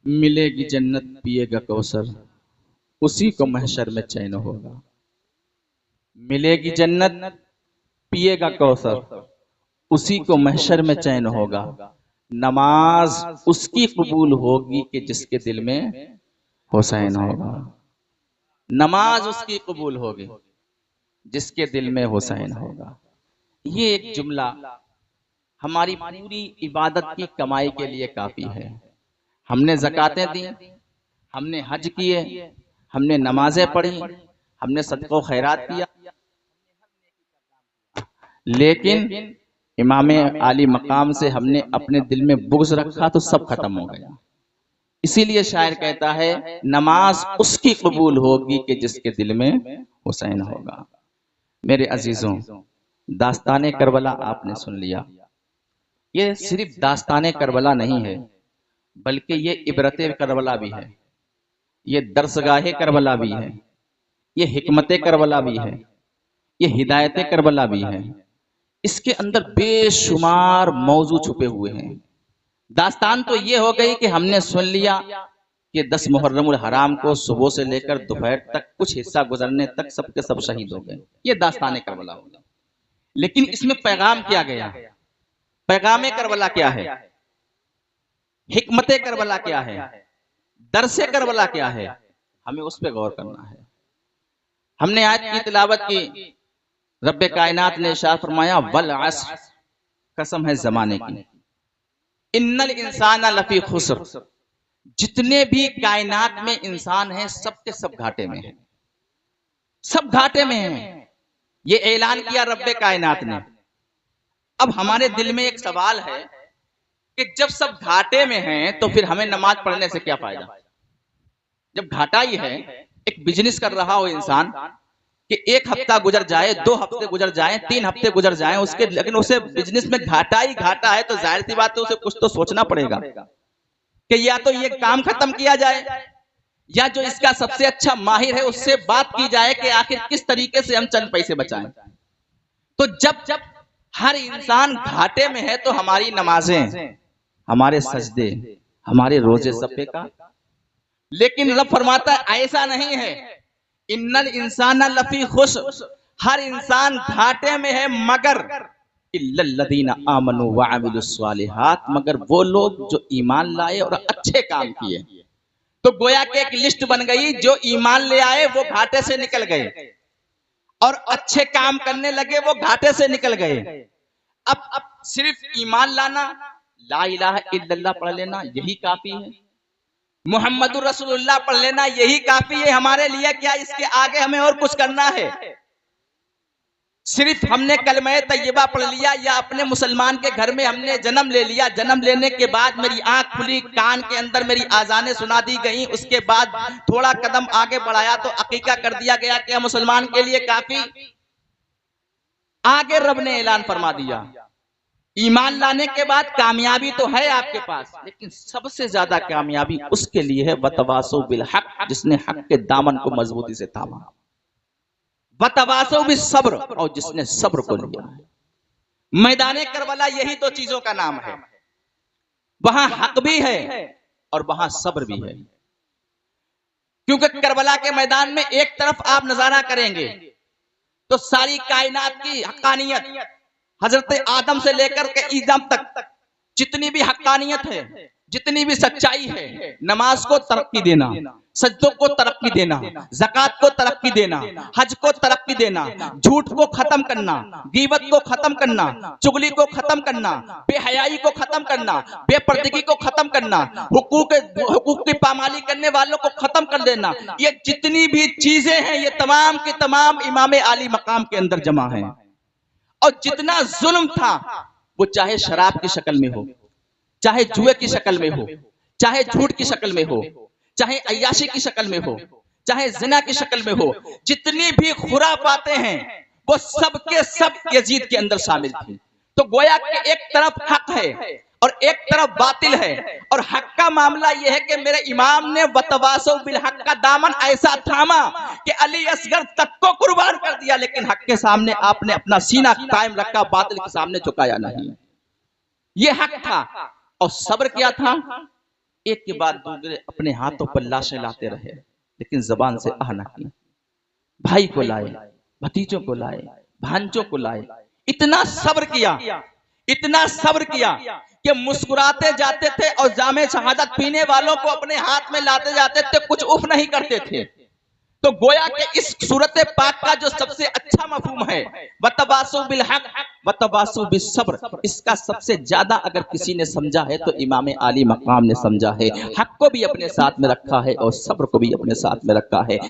मिलेगी जन्नत पिएगा कौसर, उसी को महशर में चैन होगा। मिलेगी जन्नत पिएगा कौसर, उसी को महशर में चैन होगा। नमाज उसकी कबूल होगी कि जिसके दिल में हुसैन होगा। नमाज उसकी कबूल होगी जिसके दिल में हुसैन होगा। ये एक जुमला हमारी पूरी इबादत की कमाई के लिए काफी है। हमने ज़कातें दी, हमने हज किए, हमने नमाजें पढ़ी, हमने सदक़ो खैरात किया, लेकिन इमाम आली मकाम से हमने अपने दिल में बुग़्ज़ रखा तो सब खत्म हो गया। इसीलिए शायर कहता है नमाज उसकी कबूल होगी कि जिसके दिल में हुसैन होगा। मेरे अजीजों, दास्ताने करबला आपने सुन लिया। ये सिर्फ दास्ताने करबला नहीं है, बल्कि ये इबरते करबला भी है, ये दर्सगाहे करबला भी है, ये हिकमत करबला भी है, ये हिदायत करबला भी है। इसके अंदर बेशुमार मौजू छुपे हुए हैं। दास्तान तो ये हो गई कि हमने सुन लिया कि 10 मुहर्रमुल हराम को सुबह से लेकर दोपहर तक कुछ हिस्सा गुजरने तक सबके सब शहीद हो गए। ये दास्तान करबला होगा। लेकिन इसमें पैगाम क्या गया? पैगाम करबला क्या है? हिकमत करबला क्या है? दरसे करबला क्या है? हमें उस पर गौर करना है। हमने आयत की तिलावत की, रब्बे कायनात ने इरशाद फरमाया वल अस्र, कसम है जमाने की, इन्नल इंसाना लफी खुस्र, जितने भी कायनात में इंसान हैं सब के सब घाटे में हैं, सब घाटे में हैं। ये ऐलान किया रब्बे कायनात ने। अब हमारे दिल में एक सवाल है कि जब सब घाटे में हैं तो फिर हमें नमाज पढ़ने से क्या फायदा? जब घाटा ही है, एक बिजनेस कर रहा हो इंसान कि 1 हफ्ता गुजर जाए, 2 हफ्ते गुजर जाए, 3 हफ्ते गुजर जाए उसके, लेकिन उसे बिजनेस में घाटा ही घाटा है, तो जाहिर सी बात है उसे कुछ तो सोचना पड़ेगा कि या तो ये काम खत्म किया जाए, या जो इसका सबसे अच्छा माहिर है उससे बात की जाए कि आखिर किस तरीके से हम चंद पैसे बचाएं। तो जब हर इंसान घाटे में है तो हमारी नमाजें, हमारे सजदे, हमारे रोजे सब बेकार। लेकिन रब फरमाता है ऐसा नहीं है, इन्नल इंसान लफी खुस्र, हर इंसान घाटे में है मगर इल्लल्लज़ीना आमनू व अमिलुस सालिहात, मगर वो लोग जो ईमान लाए और अच्छे काम किए। तो गोया के एक लिस्ट बन गई, जो ईमान ले आए वो घाटे से निकल गए और अच्छे काम करने लगे वो घाटे से निकल गए। अब सिर्फ ईमान लाना, ला इलाहा इल्लल्लाह पढ़ लेना यही काफी है, मुहम्मदुर रसूलुल्लाह पढ़ लेना यही काफी है हमारे लिए? क्या इसके आगे हमें और कुछ करना है? सिर्फ हमने कलमा तैयबा पढ़ लिया या अपने मुसलमान के घर में हमने जन्म ले लिया, जन्म लेने के बाद मेरी आंख खुली, कान के अंदर मेरी आजानें सुना दी गई, उसके बाद थोड़ा कदम आगे बढ़ाया तो अकीका कर दिया गया, क्या मुसलमान के लिए काफी? आगे रब ने ऐलान फरमा दिया, ईमान लाने के बाद कामयाबी तो है आपके पास, लेकिन सबसे ज्यादा कामयाबी उसके लिए है वतवासौ बिल हक, जिसने हक के दामन को मजबूती से थामा, वतवासौ बिस सब्र, और जिसने सब्र को लिया है। मैदाने करबला यही दो चीजों का नाम है, वहां हक भी है और वहां सब्र भी है। क्योंकि करबला के मैदान में एक तरफ आप नजारा करेंगे तो सारी कायनात की हक्कानियत, हजरत आदम से लेकर के ईदम तक जितनी भी हक्कानियत है, जितनी भी सच्चाई है, नमाज को तरक्की देना, सज्जों को तरक्की देना, ज़कात को तरक्की देना, हज को तरक्की देना, झूठ को खत्म करना, गीबत को खत्म करना, चुगली को खत्म करना, बेहयाई को खत्म करना, बेपर्दगी को खत्म करना, हुकूक की पामाली करने वालों को खत्म कर देना, ये जितनी भी चीजें हैं ये तमाम की तमाम इमाम आली मकाम के अंदर जमा है। और जितना जुल्म था वो चाहे शराब की शक्ल में हो, चाहे जुए की शक्ल में हो, चाहे झूठ की शक्ल में हो, चाहे अय्याशी की शक्ल में हो, चाहे जिना की शक्ल में हो, जितनी भी खुराफातें हैं वो सब के सब यजीद के अंदर शामिल थी। तो गोया कि एक तरफ हक है और एक तरफ बातिल है, और हक का मामला यह है कि मेरे इमाम ने वतवासौ बिल हक का दामन ऐसा थामा कि अली असगर तक को कुर्बान कर दिया, लेकिन हक के सामने आपने अपना सीना कायम रखा, बातिल के सामने झुकाया नहीं। ये हक था। और सब्र क्या था? एक के बाद दूसरे अपने हाथों पर लाशें लाते रहे, लेकिन जबान से आह न की। भाई को लाए, भतीजों को लाए, भांजों को लाए, इतना सब्र किया, इतना सब्र किया कि मुस्कुराते जाते थे और जामे शहादत पीने वालों को अपने हाथ में लाते जाते थे, कुछ उफ नहीं करते थे। तो गोया कि इस सूरत पाक का जो सबसे अच्छा मफहूम है, वतवासु बिल हक वतवासु बिस सब्र, इसका सबसे ज्यादा अगर किसी ने समझा है तो इमाम आली मकाम ने समझा है। हक को भी अपने साथ में रखा है और सब्र को भी अपने साथ में रखा है।